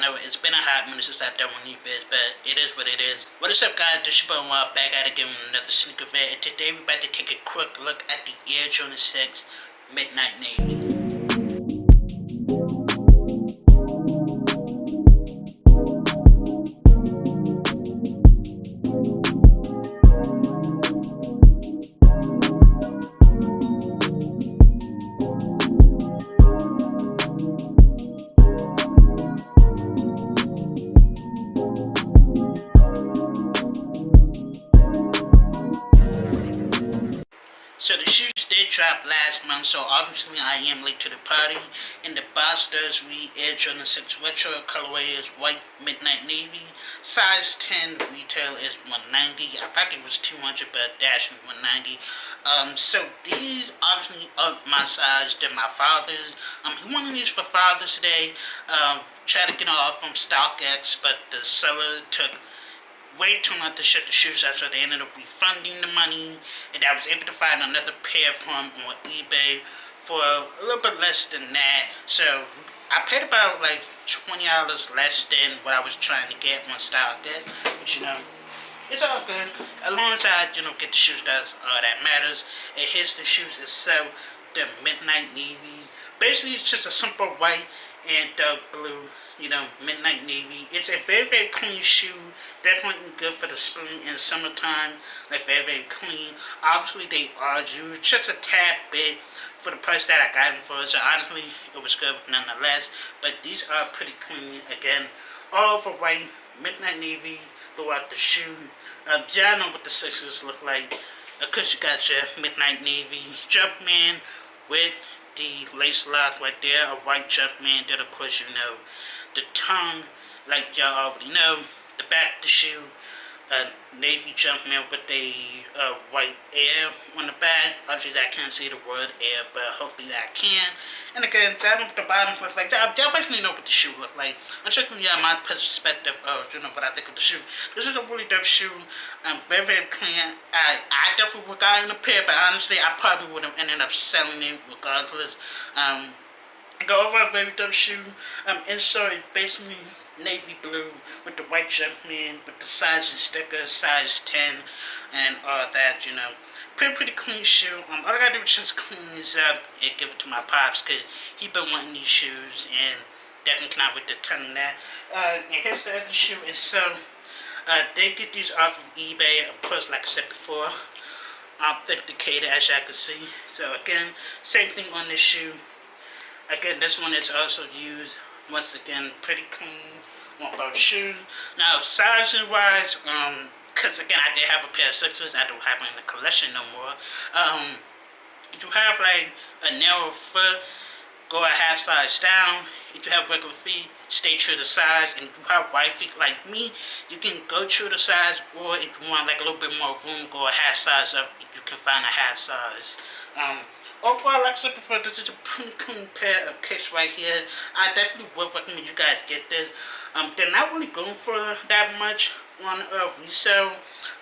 know it's been a hot minute since I've done one of these vids, but it is what it is. What is up, guys? This is your boy Wild back at it again with another sneaker vid, and today we're about to take a quick look at the Air Jordan 6 Midnight Navy. So the shoes did drop last month, so obviously I am late to the party. And the box does read Air Jordan 6 Retro. Colorway is white midnight navy. Size 10 retail is 190. I thought it was 200, but dashing 190. So these obviously are my size. They're my father's. He wanted these for Father's Day. Tried to get off from StockX, but the seller took way too much to ship the shoes out, so they ended up refunding the money, and I was able to find another pair from on eBay for a little bit less than that. So I paid about like $20 less than what I was trying to get on StockX, but it's all good. As long as I, get the shoes, that's all that matters. And here's the shoes itself, the Midnight Navy. Basically, it's just a simple white and dark blue, midnight navy. It's a very, very clean shoe. Definitely good for the spring and summertime. Like, very, very clean. Obviously, they are used just a tad bit for the price that I got them for. So, honestly, it was good nonetheless. But these are pretty clean. Again, all over white, midnight navy throughout the shoe. Y'all know what the sixes look like. Of course, you got your midnight navy Jumpman with the lace lock right there, a white Jumpman. Then, of course, the tongue, like y'all already know. The back of the shoe, navy Jumpman with a white air on the back. Obviously, I can't see the word air, but hopefully I can. And again, that what the bottom looks like. Y'all basically know what the shoe looks like. I'm checking y'all my perspective of, what I think of the shoe. This is a really dope shoe. Very, very clean. I definitely would got in a pair, but honestly, I probably would have ended up selling it regardless. Go over a very dope shoe. Insert is basically navy blue with the white Jumpman, with the size and sticker, size 10, and all that. Pretty clean shoe. All I gotta do is just clean this up and give it to my pops, because he been wanting these shoes, and definitely cannot wait to tell him that. And here's the other shoe itself. They get these off of eBay, of course, like I said before. Authenticated, as y'all can see. So again, same thing on this shoe. Again, this one is also used, once again, pretty clean on both shoes. Now, sizing wise, because again, I did have a pair of sixes, I don't have them in the collection no more. If you have like a narrow foot, go a half size down. If you have regular feet, stay true to size. And if you have wide feet like me, you can go true to size, or if you want like a little bit more room, go a half size up if you can find a half size. Overall, like I said before, this is a pretty clean pair of kicks right here. I definitely would recommend you guys get this. They're not really going for that much on resale.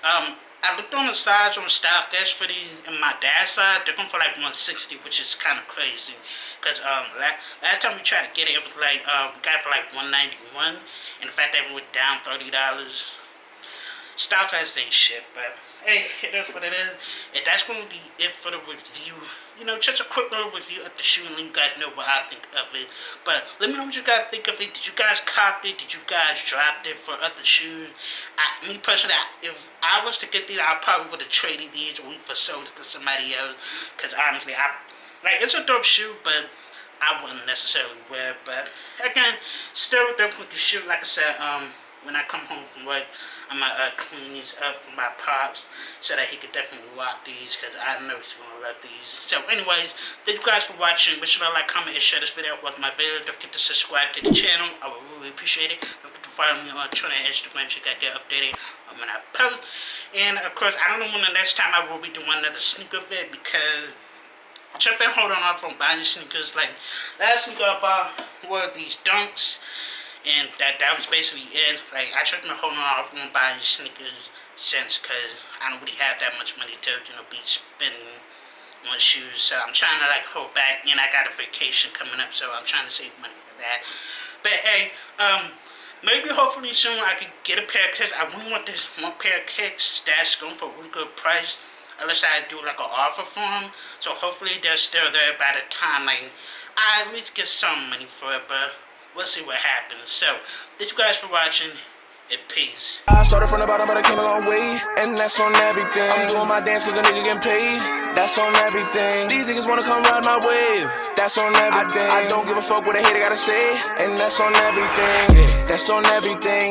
I looked on the size on StockX for these, and my dad's size, they're going for like 160, which is kind of crazy. Because last time we tried to get it, it was like, we got it for like 191, and the fact that it went down $30. StockX ain't shit, but hey, it is what it is. And that's going to be it for the review. Just a quick little review of the shoe, and let you guys know what I think of it. But let me know what you guys think of it. Did you guys copy it? Did you guys drop it for other shoes? Me personally, if I was to get these, I probably would have traded these or for sold it to somebody else. Because honestly, it's a dope shoe, but I wouldn't necessarily wear it. But again, still a dope looking shoe. Like I said, when I come home from work, I'm going to clean these up for my pops so that he could definitely rock these, because I know he's going to love these. So anyways, thank you guys for watching. Make sure to like, comment, and share this video with my video. Don't forget to subscribe to the channel. I would really appreciate it. Don't forget to follow me on Twitter and Instagram so you guys get updated when I post. And of course, I don't know when the next time I will be doing another sneaker vid, because I've been holding off on buying sneakers. Like, last sneaker I bought were these Dunks. And that was basically it. Like, I tried to hold on from buying sneakers since, because I don't really have that much money to, be spending on shoes. So I'm trying to, like, hold back. And I got a vacation coming up, so I'm trying to save money for that. But hey, Maybe hopefully soon I could get a pair of kicks. I really want this one pair of kicks that's going for a really good price. Unless I do like an offer for them. So hopefully they're still there by the time I at least get some money for it. But we'll see what happens. So thank you guys for watching. And peace. I started from the bottom, but I came a long way, and that's on everything. I'm doing my dance cause a nigga getting paid, that's on everything. These niggas wanna come ride my wave, that's on everything. I don't give a fuck what a hater gotta say, and that's on everything. Yeah, that's on everything.